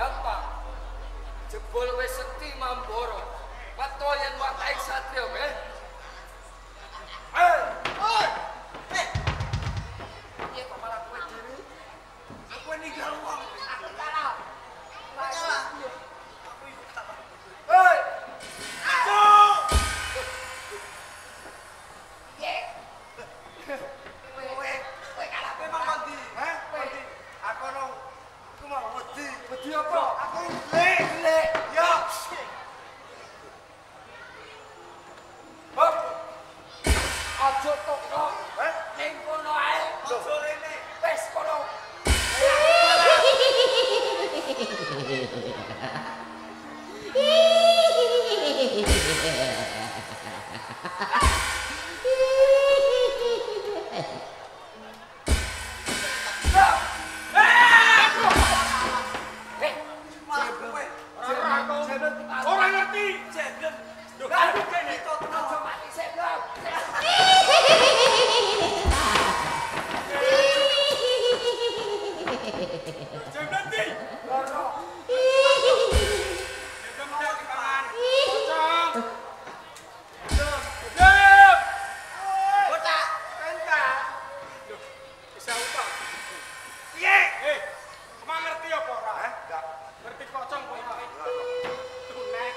gampang. Jebul wis sekti Mambara. Meto yen wakai satya, nggih. Hei! Piye kok malah kowe dhewe? Aku ninggal wong. Aku kalah. Kalah. Hei! Cuk! Piye? Kowe kalah memang mandi. Hah? Mandi. Aku mau wedi. Wedi apa? Aku lek. Ya. Hop. Aja toko. Ning kono ae. Aja rene. Wes kono. Orang ngerti. Jeblet. Lho, aku kene. Aja mati sik, Bro. Jeblet di. Loro. Jeblet mau di pangan. Pocong. Jeb. Botak. Kentak. Lho, bisa utang. Piye? Emang ngerti apa ora? Enggak. Ngerti pocong kok ora. Tunek.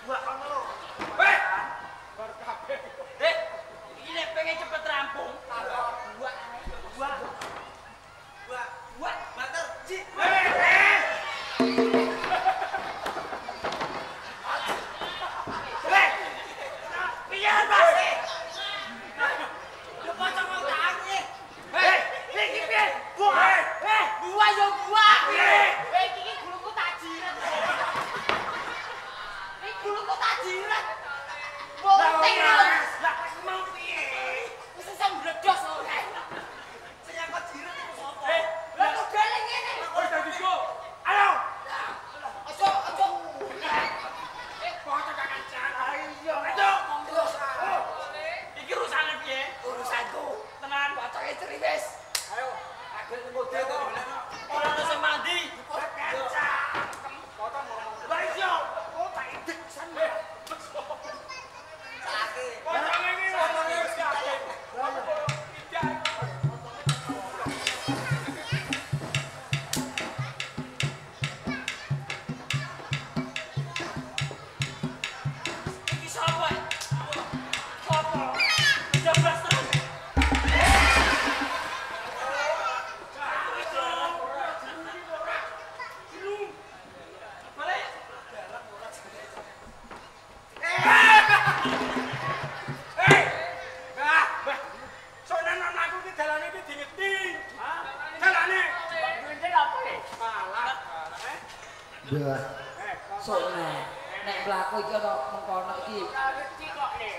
Wah. Sok nek mlaku iki ana mengkono iki. Iki kok ne.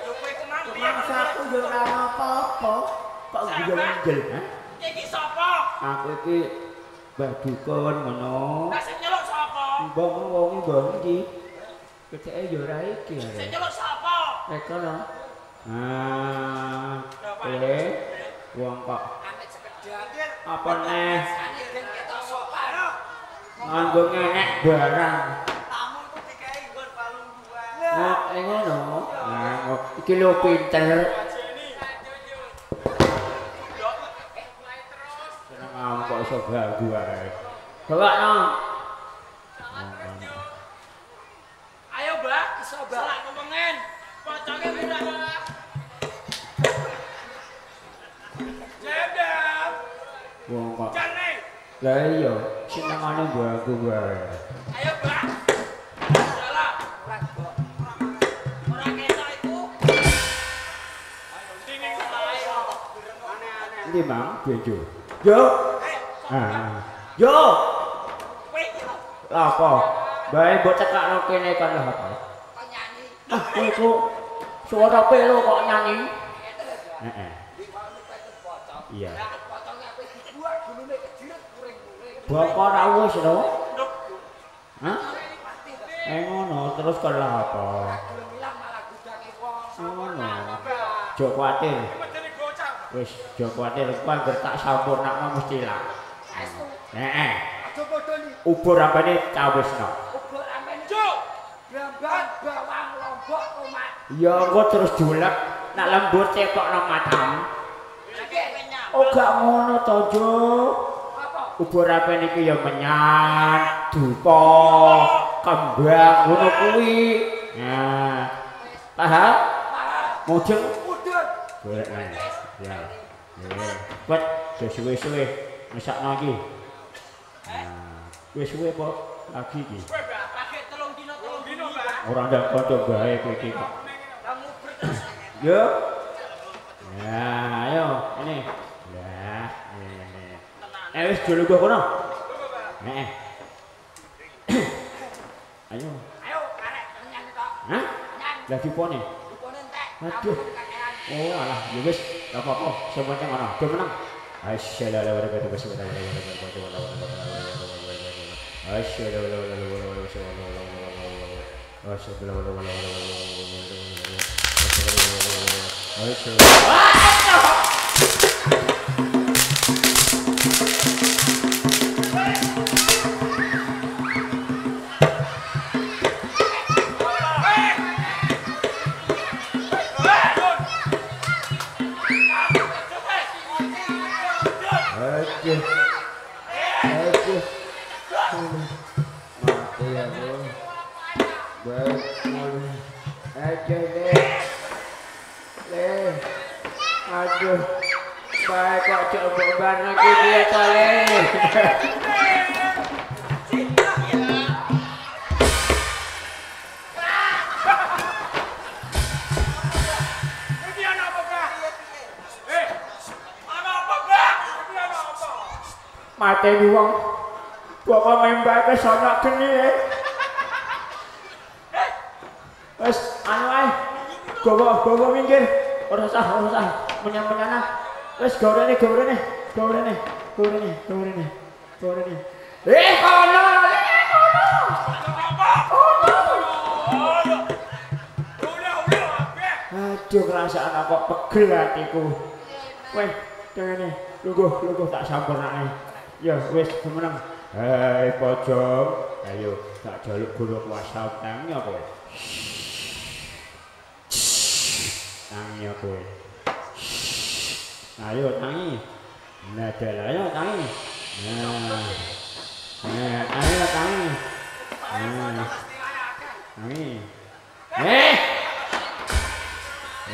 Lho kowe kenal piye? Mangsaku yo ora apa-apa. Kok njenjel, ha? Iki sapa? Aku iki Mbah Dukun ngono. Lah sing nyeluk sapa? Mbah wong mbah iki. Keceke yo ora iki. Sing nyeluk sapa? Kono. Kowe wong kok Anek sekedhal. apa neh Anek ben ketok sopan. nganggo ngenek barang. Tamu iku dikei nggon balung dua. Ngono. Nah, iki lho pinter. Seneng am kok iso ganggu ae. Bawakno. Ayo, Mbak, iso Mbak. Selak kepengen. Poconge pira, Mbak? Jendel. Wong kok. Jane. Lah iya, seneng ngono mbok wae. Ayo, Mbak. Salah. Ora kok. Ora ketok iku. Ayo dingin ayo. Aneh-aneh. Ndi, Mang? Bejo. Yo. Ah. Yo. Lah apa? Bae mbok cekakno kene kan lho apa? Kok nyanyi? Ah, iku suara pelo kok nyanyi. Heeh. Iya. Potongnya aku dibuat gulune kejiret kuring-kuring. Bapak ra wis lho. Hah? Ngono terus kok lha apa? Gelem ilang malah gudange wong. Ngono. Jok kuatir. Wis jok kuatir ku anggere tak sampurnakno mesti lah. Heeh. Aja padha ni. Ubur apane cawesno. Ubur amene cuk. Gambar bawang lombok tomat. Ya engko terus diulek nak lembut cepokno matam. Oh gak ngono to, Jo. Apa? Ubur apane iki ya menyan, dupa, kembang ngono kuwi. Nah. Paham? Mujeng Udun. golek ya. Wet suwe-suwe mesakno iki. Nah, wis suwe apa lagi iki? Pakai 3 dino, Pak. Ora ndak kanca bae kowe iki kok. Kamu berterus. Yo. Nah, ayo ini. Lah, ini. Wis dulu gua kono. Heeh. Ayo. Ayo karek nyanyi tok. Hah? Nyanyi. Lagi pone. Dukune entek. Aduh. Oh, alah, ya wis, gak apa-apa. Semuanya ngono. Do menang. Aduh, baik kok coba barang lagi dia tali. Mati di wong, bapak main baik ke sana kini. Wes, anu ay, gobo minggir, orang sah, menyan-menyana. Wes, gaurene. Kono. Aduh, kerasaan kok pegel hatiku. Weh, tengene, luguh tak sampurnane. Ya, wes menang. Hei, pojok. Ayo, tak jaluk guru kuasa utangnya kowe. Tangi kowe. Ayo tangi. Nah, ayo tangi. Ayo tangi. Tangi.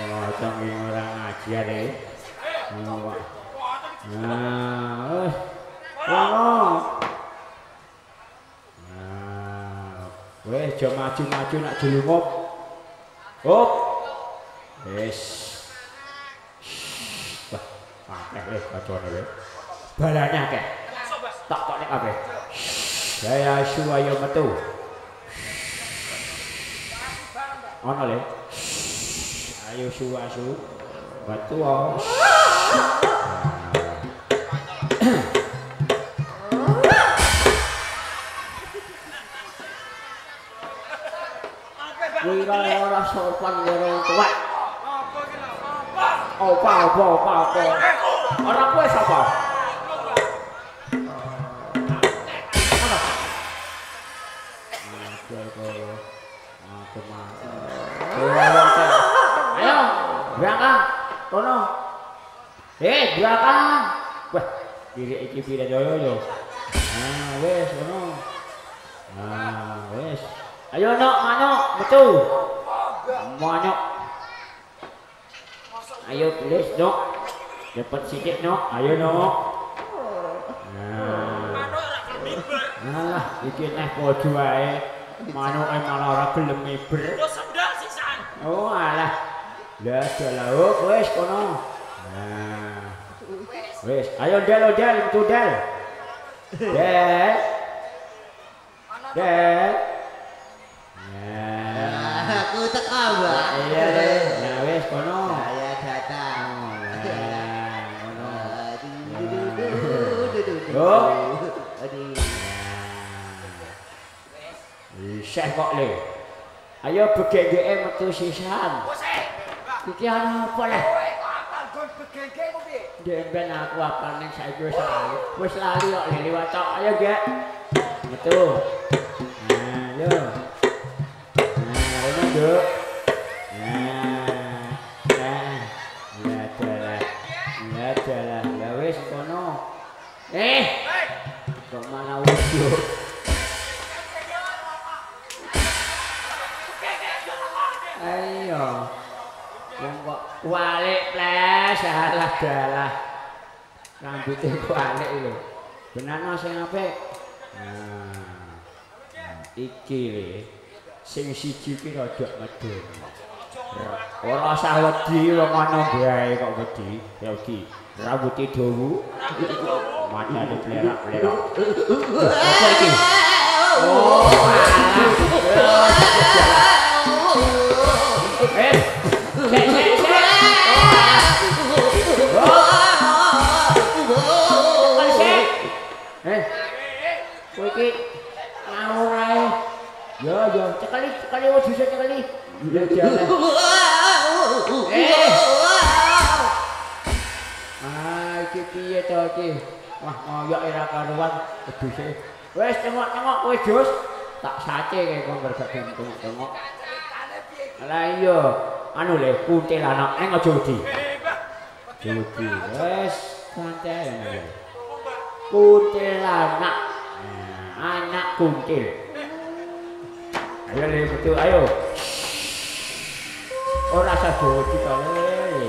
Oh, tangi orang ajar deh. Weh, jom maju nak jelungop. Hop. Wes. Wah, akeh weh kacone weh. Balane akeh. Tak nek kabeh. Saya asu ayo metu. Ono le. Ayo asu. Metu oh. Wira ora sopan karo tuwek. Apa? Ora kowe sapa? Ayo, belakang. Kono. Belakang. Wah, diri iki pira yo. Wes kono. Wes. Ayo nok, manuk, betul. Manuk. Ayo tulis nok. Dapat sikit nok. Ayo nok. Manuk ora Alah, iki neh padha wae. Manuke malah ora gelem miber. Yo sendal sisan. Oh alah. Lah dalah wis kono. Nah. Wis, ayo Del, metu Del. Del. Del. Nah, Aku teko, Mbak. iya. Nah wis kono. Saya datang. Yo. Aduh. Syekh kok le. Ayo begege metu sisan. Iki ana apa lah? Dek ben aku apane saiki wis lali. Wis lali kok liwat tok. Ayo, Gek. Metu. Nah, yo. Nah, ono, Nduk. Nah. Ya dalah. Ya wis kono. Kok malah wujud. Ayo. Wong kok walik ples, salah dalah. Rambute walik lho. Benana sing apik. Nah. Iki le. Sing siji ki rada medun. Ora usah wedi wong ana bae kok wedi. Ya iki. Rambuté dawa. Matane plerak-plerak. Apa iki? Oh. Kowe iki ngawur ae. Yo, cekali wis bisa cekali. Ya jalan. Iki piye to iki? Wah, ngoyok ora karuan wedhuse. Wis tengok-tengok wis Jus. Tak sace kae kok gak tengok-tengok. Lah iya, anu le kuntil anak ning aja wedi. Wedi. Wis santai ae. Kuntil anak. Anak kuntil. Ayo le betul ayo. Ora usah wedi to le.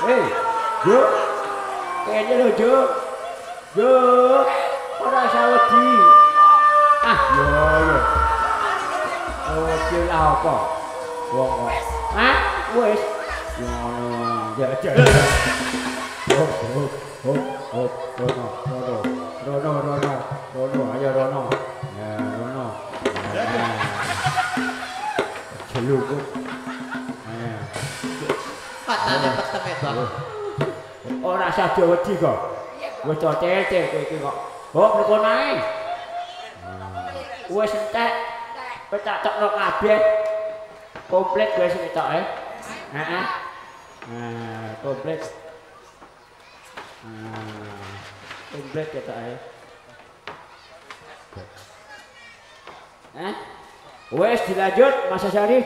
Hei, Jo. Kene lho Jo. Jo. Ora usah wedi. Ah, yo. Oh, kira apa? Wong kok. Hah? Wis. Ngono. Ya. Rono, ayo Rono. Ya, Rono. Celukuk. Ayo. Patane petenge, Bang. Ora usah wedi kok. Wis cocete kowe iki kok. Kok mriko nae. Wis entek. Kowe tak tokno kabeh. Komplit wis ketoke. Heeh. Nah, komplit. Komplit ketoke. Wes dilanjut Mas Sari.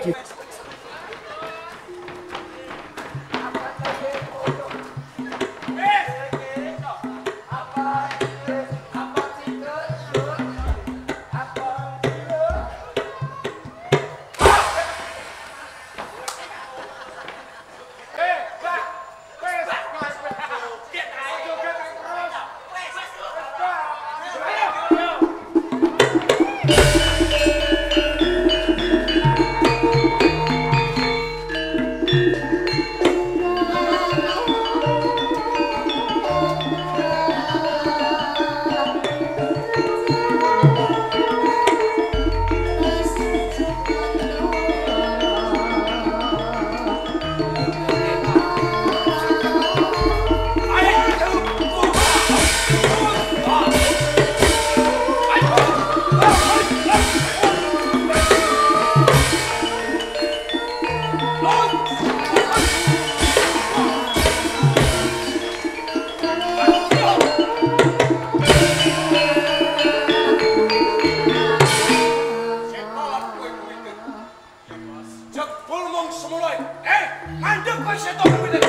Jebul mung semulai. Mandek kowe setan kuwi.